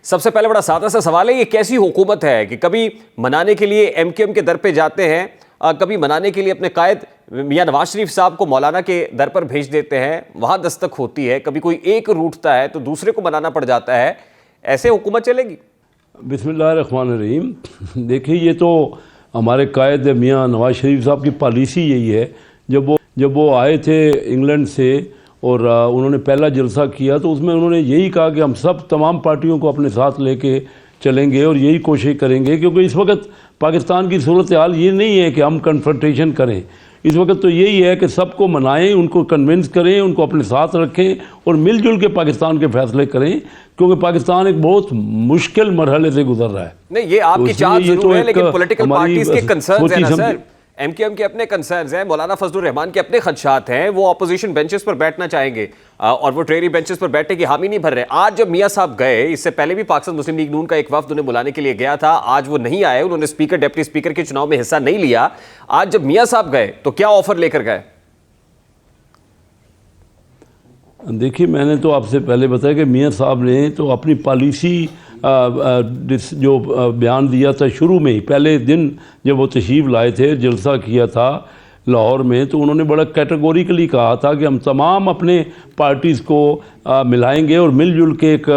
सबसे पहले बड़ा सादा सा सवाल है, ये कैसी हुकूमत है कि कभी मनाने के लिए एमकेएम के दर पे जाते हैं, कभी मनाने के लिए अपने कायद मियां नवाज शरीफ साहब को मौलाना के दर पर भेज देते हैं, वहां दस्तक होती है, कभी कोई एक रूठता है तो दूसरे को मनाना पड़ जाता है। ऐसे हुकूमत चलेगी? बिस्मिल्लाहिर्रहमानिर्रहीम। देखिए, ये तो हमारे कायद मियां नवाज शरीफ साहब की पॉलिसी यही है। जब वो आए थे इंग्लैंड से और उन्होंने पहला जलसा किया तो उसमें उन्होंने यही कहा कि हम सब तमाम पार्टियों को अपने साथ लेके चलेंगे और यही कोशिश करेंगे, क्योंकि इस वक्त पाकिस्तान की सूरत हाल ये नहीं है कि हम कन्फ्रंटेशन करें। इस वक्त तो यही है कि सबको मनाएं, उनको कन्विंस करें, उनको अपने साथ रखें और मिलजुल के पाकिस्तान के फैसले करें, क्योंकि पाकिस्तान एक बहुत मुश्किल मरहले से गुजर रहा है। नहीं, ये आपकी चाहत जरूर है, लेकिन पॉलिटिकल पार्टीज के कंसर्न्स हैं ना सर। एमकेएम के अपने कंसर्न्स हैं, मौलाना फजलुर रहमान के अपने खदशात हैं, वो ऑपोजिशन बेंचेस पर बैठना चाहेंगे और वो ट्रेरी बेंचेस पर बैठने की हामी नहीं भर रहे। आज जब मियां साहब गए, इससे पहले भी पाकिस्तान मुस्लिम लीग नून का एक वफ्द उन्हें बुलाने के लिए गया था, आज वो नहीं आए, उन्होंने स्पीकर डिप्टी स्पीकर के चुनाव में हिस्सा नहीं लिया। आज जब मियां साहब गए तो क्या ऑफर लेकर गए? देखिए, मैंने तो आपसे पहले बताया कि मियां साहब ने तो अपनी पॉलिसी जो बयान दिया था शुरू में ही, पहले दिन जब वो तशरीफ़ लाए थे, जलसा किया था लाहौर में, तो उन्होंने बड़ा कैटेगोरिकली कहा था कि हम तमाम अपने पार्टीज़ को मिलाएंगे और मिलजुल के एक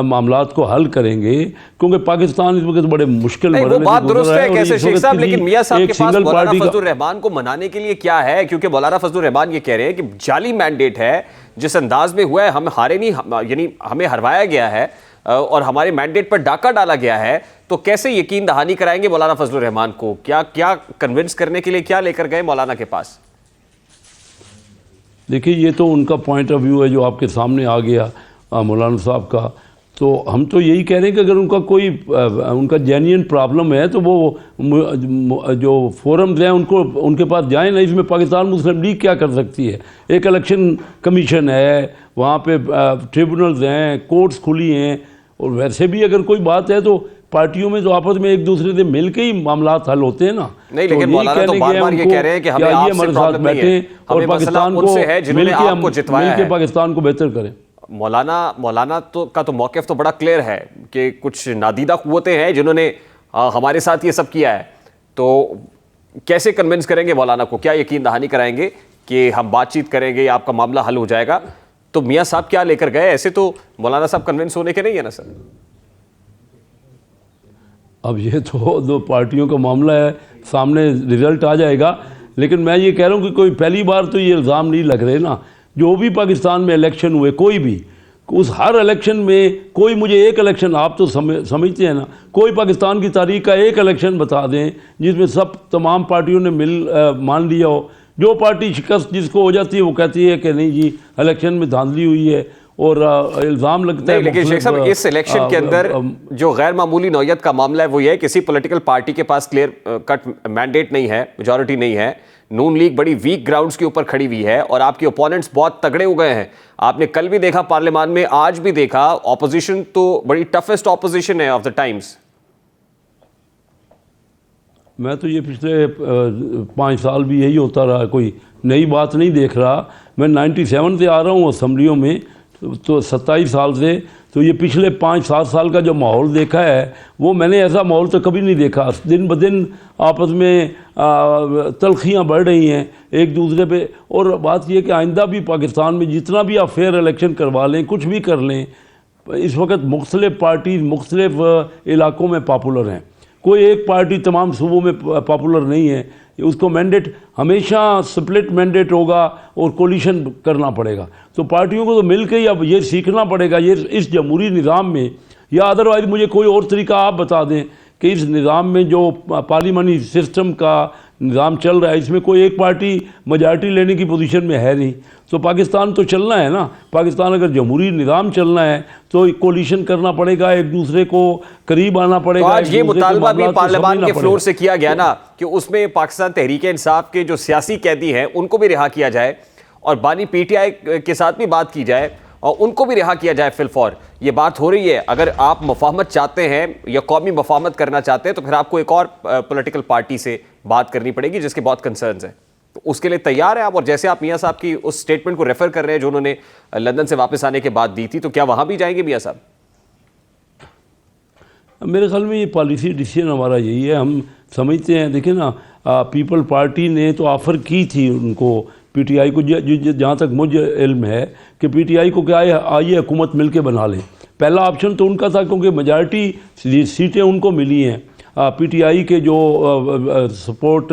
मामलात को हल करेंगे, क्योंकि पाकिस्तान इस वक्त बड़े मुश्किल वो बात दुरुस्त है कैसे शेख साहब, लेकिन मियां साहब के पास मौलाना फजलुर रहमान को मनाने के लिए क्या है? क्योंकि मौलाना फजलुर रहमान ये कह रहे हैं कि जाली मैंडेट है, जिस अंदाज में हुआ है, हम हारे नहीं, यानी हमें हरवाया गया है और हमारे मैंडेट पर डाका डाला गया है, तो कैसे यकीन दहानी कराएंगे मौलाना फजलुर रहमान को? क्या कन्विंस करने के लिए क्या लेकर गए मौलाना के पास? देखिए, ये तो उनका पॉइंट ऑफ व्यू है जो आपके सामने आ गया मौलाना साहब का। तो हम तो यही कह रहे हैं कि अगर उनका जेन्युइन प्रॉब्लम है तो वो जो फोरम्स हैं उनके पास जाएं ना। इसमें पाकिस्तान मुस्लिम लीग क्या कर सकती है? एक इलेक्शन कमीशन है, वहाँ पे ट्रिब्यूनल्स हैं, कोर्ट्स खुली हैं, और वैसे भी अगर कोई बात है तो पार्टियों में तो आपस में एक दूसरे से मिलके ही मामलात हल होते हैं ना। नहीं, लेकिन मौलाना तो बार-बार ये कह रहे हैं कि हमें आपसे प्रॉब्लम नहीं है, और पाकिस्तान को मिलके पाकिस्तान को बेहतर करें। मौलाना तो का तो मौक़िफ़ तो बड़ा क्लियर है कि कुछ नादीदा क़ुव्वतें हैं जिन्होंने हमारे साथ ये सब किया है, तो कैसे कन्विंस करेंगे मौलाना को? क्या यकीन दहानी कराएंगे कि हम बातचीत करेंगे या आपका मामला हल हो जाएगा? तो मियां साहब क्या लेकर गए? ऐसे तो मौलाना साहब कन्विंस होने के नहीं है ना सर। अब ये तो दो पार्टियों का मामला है, सामने रिजल्ट आ जाएगा। लेकिन मैं ये कह रहा हूँ कि कोई पहली बार तो ये इल्ज़ाम नहीं लग रहे ना। जो भी पाकिस्तान में इलेक्शन हुए, कोई भी, उस हर इलेक्शन में कोई, मुझे एक इलेक्शन, आप तो समझते हैं ना, कोई पाकिस्तान की तारीख का एक इलेक्शन बता दें जिसमें सब तमाम पार्टियों ने मान लिया हो। जो पार्टी शिकस्त जिसको हो जाती है वो कहती है कि नहीं जी इलेक्शन में धांधली हुई है और इल्ज़ाम लगता है। लेकिन शेख साहब, इस इलेक्शन के अंदर जो गैर मामूली नौयत का मामला है वो ये है, किसी पॉलिटिकल पार्टी के पास क्लियर कट मैंडेट नहीं है, मेजॉरिटी नहीं है। नून लीग बड़ी वीक ग्राउंड्स के ऊपर खड़ी हुई है और आपके ओपोनेंट्स बहुत तगड़े हो गए हैं। आपने कल भी देखा पार्लियामान में, आज भी देखा, ऑपोजिशन तो बड़ी टफेस्ट ऑपोजिशन है ऑफ द टाइम्स। मैं तो ये पिछले 5 साल भी यही होता रहा, कोई नई बात नहीं देख रहा। मैं 97 से आ रहा हूँ असम्बलियों में, तो 27 साल से। तो ये पिछले 5-7 साल का जो माहौल देखा है वो मैंने ऐसा माहौल तो कभी नहीं देखा। दिन ब दिन आपस में तलखियाँ बढ़ रही हैं एक दूसरे पे। और बात यह कि आइंदा भी पाकिस्तान में जितना भी आप फेयर इलेक्शन करवा लें, कुछ भी कर लें, इस वक्त मुख्तलिफ पार्टीज मुख्तलिफ इलाकों में पॉपुलर हैं। कोई एक पार्टी तमाम सूबों में पॉपुलर नहीं है। उसको मैंडेट हमेशा स्प्लिट मैंडेट होगा और कोलिशन करना पड़ेगा। तो पार्टियों को तो मिलकर ही अब ये सीखना पड़ेगा ये इस जमहूरी निज़ाम में, या अदरवाइज़ मुझे कोई और तरीका आप बता दें कि इस निज़ाम में जो पार्लिमानी सिस्टम का निज़ाम चल रहा है, इसमें कोई एक पार्टी मेजॉरिटी लेने की पोजीशन में है नहीं। तो पाकिस्तान तो चलना है ना। पाकिस्तान अगर जमहूरी निज़ाम चलना है तो कोलिशन करना पड़ेगा, एक दूसरे को करीब आना पड़ेगा। तो आज ये मुतालबा भी पार्लियामान के फ्लोर से किया गया ना कि उसमें पाकिस्तान तहरीक इंसाफ के जो सियासी कैदी हैं उनको भी रिहा किया जाए और बानी पीटीआई के साथ भी बात की जाए और उनको भी रिहा किया जाए फिलफौर। ये बात हो रही है। अगर आप मफाहमत चाहते हैं या कौमी मफाहमत करना चाहते हैं तो फिर आपको एक और पॉलिटिकल पार्टी से बात करनी पड़ेगी जिसके बहुत कंसर्न्स हैं। तो उसके लिए तैयार है आप? और जैसे आप मियां साहब की उस स्टेटमेंट को रेफर कर रहे हैं जो उन्होंने लंदन से वापस आने के बाद दी थी, तो क्या वहां भी जाएंगे मियां साहब? मेरे ख्याल में ये पॉलिसी डिसीजन हमारा यही है। हम समझते हैं, देखिए ना, पीपल पार्टी ने तो ऑफ़र की थी उनको, पीटीआई को, जहाँ तक मुझे इल्म है कि पीटीआई को क्या है, आइए हुकूमत मिल के बना लें। पहला ऑप्शन तो उनका था, क्योंकि मेजॉरिटी सीटें उनको मिली हैं। पीटीआई के जो सपोर्ट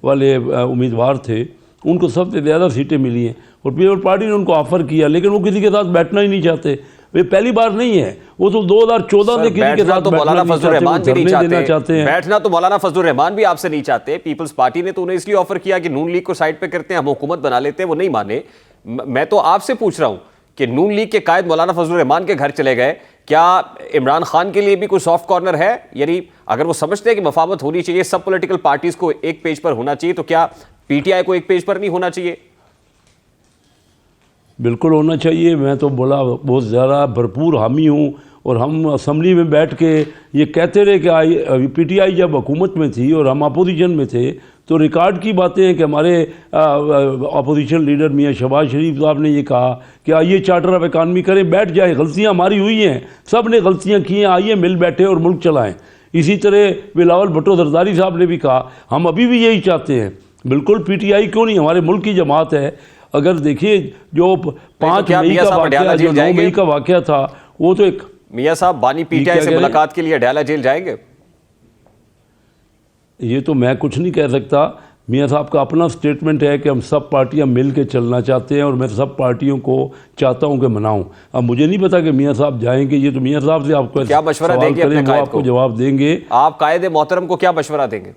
वाले उम्मीदवार थे उनको सबसे ज़्यादा सीटें मिली हैं, और पीपल पार्टी ने उनको ऑफ़र किया, लेकिन वो किसी के साथ बैठना ही नहीं चाहते। वे पहली बार नहीं है, वो तो 2014 से किसी के साथ तो मौलाना फजलुर रहमान भी नहीं चाहते हैं। बैठना तो मौलाना फजलुर रहमान भी आपसे नहीं चाहते। पीपल्स पार्टी ने तो उन्हें इसलिए ऑफर किया कि नून लीग को साइड पे करते हैं, हम हुकूमत बना लेते हैं, वो नहीं माने। मैं तो आपसे पूछ रहा हूं कि नून लीग के कायद मौलाना फजलुर रहमान के घर चले गए, क्या इमरान खान के लिए भी कोई सॉफ्ट कॉर्नर है? यानी अगर वो समझते हैं कि मफावत होनी चाहिए, सब पॉलिटिकल पार्टीज को एक पेज पर होना चाहिए, तो क्या पीटीआई को एक पेज पर नहीं होना चाहिए? बिल्कुल होना चाहिए। मैं तो बोला बहुत ज़्यादा भरपूर हामी हूँ, और हम असम्बली में बैठ के ये कहते रहे कि पीटीआई जब हुकूमत में थी और हम अपोजिशन में थे, तो रिकॉर्ड की बातें हैं कि हमारे अपोजिशन लीडर मियाँ शहबाज शरीफ साहब ने ये कहा कि आइए चार्टर ऑफ इकानमी करें, बैठ जाए, गलतियाँ हमारी हुई हैं, सब ने गलतियाँ की हैं, आइए मिल बैठे और मुल्क चलाएँ। इसी तरह बिलावल भुट्टो जरदारी साहब ने भी कहा, हम अभी भी यही चाहते हैं। बिल्कुल, पीटीआई क्यों नहीं, हमारे मुल्क की जमात है। अगर देखिए जो 5 मई का वाक़या, जो 9 मई का वाक़या था, वो तो एक मियाँ साहब बानी पीटीआई से मुलाकात के लिए अडयाला जेल जाएंगे? ये तो मैं कुछ नहीं कह सकता। मियाँ साहब का अपना स्टेटमेंट है कि हम सब पार्टियां मिल के चलना चाहते हैं, और मैं सब पार्टियों को चाहता हूं कि मनाऊं। अब मुझे नहीं पता कि मियाँ साहब जाएंगे, ये तो मियाँ साहब से आपको क्या मशवरा देंगे अपने कायद को? आपको जवाब देंगे। आप कायदे मोहतरम को क्या मशवरा देंगे?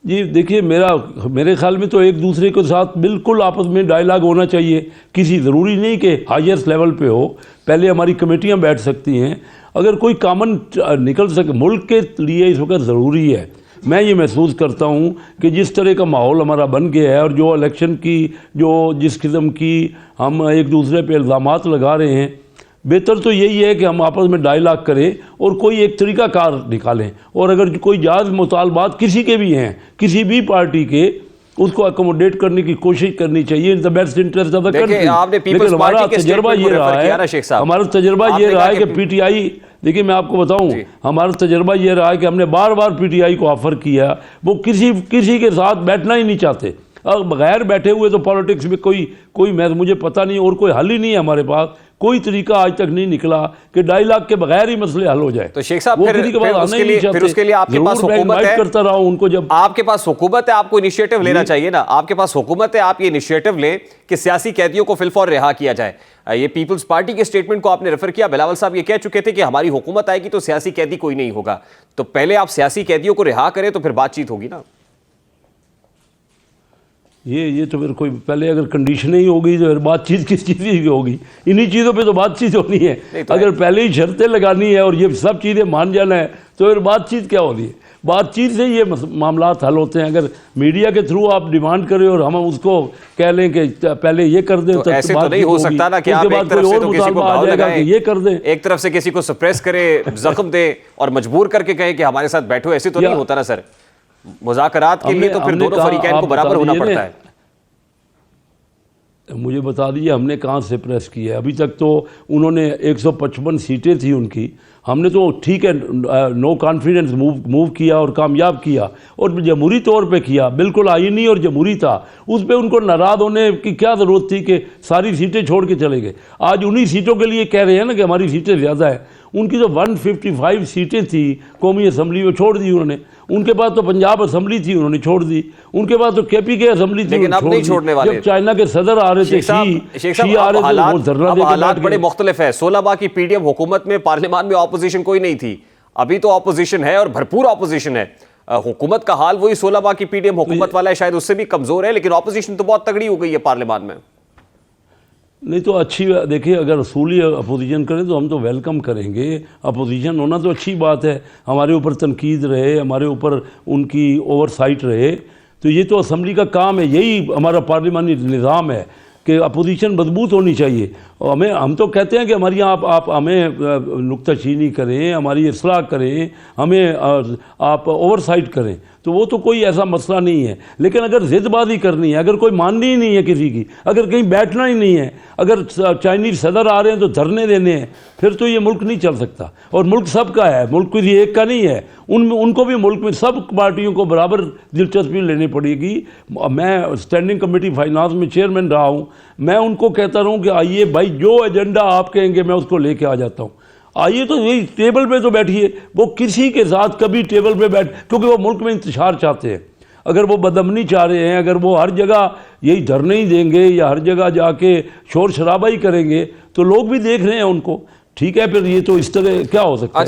देखिए मेरे ख्याल में तो एक दूसरे के साथ बिल्कुल आपस में डायलॉग होना चाहिए। किसी ज़रूरी नहीं कि हाईएस्ट लेवल पे हो, पहले हमारी कमेटियां बैठ सकती हैं, अगर कोई कॉमन निकल सके। मुल्क के लिए इस वक्त ज़रूरी है। मैं ये महसूस करता हूँ कि जिस तरह का माहौल हमारा बन गया है, और जो इलेक्शन की जिस किस्म की हम एक दूसरे पे इल्ज़ामात लगा रहे हैं, बेहतर तो यही है कि हम आपस में डायलॉग करें और कोई एक तरीक़ाकार निकालें। और अगर कोई जायज़ मुतालबात किसी के भी हैं, किसी भी पार्टी के, उसको अकोमोडेट करने की कोशिश करनी चाहिए in the best interest of the country. लेकिन हमारा तजर्बा ये रहा है कि पीटीआई, देखिए मैं आपको बताऊं, हमारा तजर्बा ये रहा है कि हमने बार बार पीटीआई को ऑफ़र किया, वो किसी के साथ बैठना ही नहीं चाहते। और बगैर बैठे हुए तो पॉलिटिक्स में कोई मुझे पता नहीं, और कोई हल ही नहीं है हमारे पास। कोई तरीका आज तक नहीं निकला कि डायलॉग के बगैर ही मसले हल हो जाए। तो शेख साहब फिर उसके लिए आपके पास हुकूमत है, करता रहा उनको, जब आपके पास हुकूमत है, आपको इनिशिएटिव लेना चाहिए ना। आपके पास हुकूमत है, आप ये इनिशिएटिव लें कि सियासी कैदियों को फिलफौर रिहा किया जाए। ये पीपल्स पार्टी के स्टेटमेंट को आपने रेफर किया, बिलावल साहब ये कह चुके थे कि हमारी हुकूमत आएगी तो सियासी कैदी कोई नहीं होगा। तो पहले आप सियासी कैदियों को रिहा करें तो फिर बातचीत होगी ना। ये तो फिर कोई पहले अगर कंडीशन ही होगी तो फिर बातचीत किस चीज़ की होगी? इन्हीं चीज़ों पे तो बातचीत होनी है। तो अगर पहले ही शर्तें लगानी है और ये सब चीज़ें मान जाना है तो फिर बातचीत क्या होती है? बातचीत से ये मामला हल होते हैं। अगर मीडिया के थ्रू आप डिमांड करें और हम उसको कह लें कि पहले ये कर दें, तो ऐसे तो नहीं हो सकता ना कि आप एक तरफ से तो किसी को भाव लगाएं, ये कर दें, एक तरफ से किसी को सप्रेस करें, जख्म दें और मजबूर करके कहें कि हमारे साथ बैठो। ऐसे तो नहीं होता ना सर। मुज़ाकरात के लिए तो फिर दोनों फरीकैन को बराबर होना पड़ता है। मुझे बता दीजिए हमने कहाँ से प्रेस किया है? अभी तक तो उन्होंने 155 सीटें थी उनकी, हमने तो ठीक है नो कॉन्फिडेंस मूव किया और कामयाब किया, और जमहूरी तौर पे किया, बिल्कुल आईनी और जमहूरी था। उस पर उनको नाराज़ होने की क्या ज़रूरत थी कि सारी सीटें छोड़ के चले गए? आज उन्हीं सीटों के लिए कह रहे हैं ना कि हमारी सीटें ज़्यादा है। उनकी तो 155 सीटें थी कौमी असम्बली में, छोड़ दी उन्होंने। उनके पास तो पंजाब असम्बली थी, उन्होंने छोड़ दी। उनके पास तो केपी के असम्बली थी, लेकिन अब नहीं छोड़ने वाले। जब चाइना के सदर आ रहे थे, शी आ रहे थे, हालात बड़े मुख्तलिफ है। 16 माह की पीडीएम हुकूमत में पार्लियामान में ऑपोजिशन कोई नहीं थी, अभी तो ऑपोजिशन है और भरपूर ऑपोजिशन है। हुकूमत का हाल वही 16 माह की पीडीएम हुकूमत वाला है, शायद उससे भी कमजोर है, लेकिन ऑपोजिशन तो बहुत तगड़ी हो गई है पार्लियामान में। नहीं तो अच्छी, देखिए अगर असूली अपोजिशन करें तो हम तो वेलकम करेंगे। अपोजिशन होना तो अच्छी बात है, हमारे ऊपर तनकीद रहे, हमारे ऊपर उनकी ओवरसाइट रहे, तो ये तो असम्बली का काम है, यही हमारा पार्लिमानी निज़ाम है कि अपोजिशन मजबूत होनी चाहिए। और हम तो कहते हैं कि हमारी आप हमें नुक्ताचीनी करें, हमारी इस्लाह करें, हमें आप ओवरसाइट करें, तो वो तो कोई ऐसा मसला नहीं है। लेकिन अगर ज़िदबाजी करनी है, अगर कोई माननी ही नहीं है किसी की, अगर कहीं बैठना ही नहीं है, अगर चाइनीज़ सदर आ रहे हैं तो धरने देने हैं, फिर तो ये मुल्क नहीं चल सकता। और मुल्क सबका है, मुल्क किसी एक का नहीं है। उनको भी मुल्क में सब पार्टियों को बराबर दिलचस्पी लेनी पड़ेगी। मैं स्टैंडिंग कमेटी फाइनेंस में चेयरमैन रहा हूँ, मैं उनको कहता रहूँ कि आइए भाई, जो एजेंडा आप कहेंगे मैं उसको लेके आ जाता हूँ। आइए तो यही टेबल पे तो बैठिए। वो किसी के साथ कभी टेबल पे बैठ, क्योंकि वो मुल्क में इंतशार चाहते हैं। अगर वो बदअमनी चाह रहे हैं, अगर वो हर जगह यही धरने ही देंगे या हर जगह जाके शोर शराबा ही करेंगे, तो लोग भी देख रहे हैं उनको। ठीक है, फिर ये तो इस तरह क्या हो सकता है।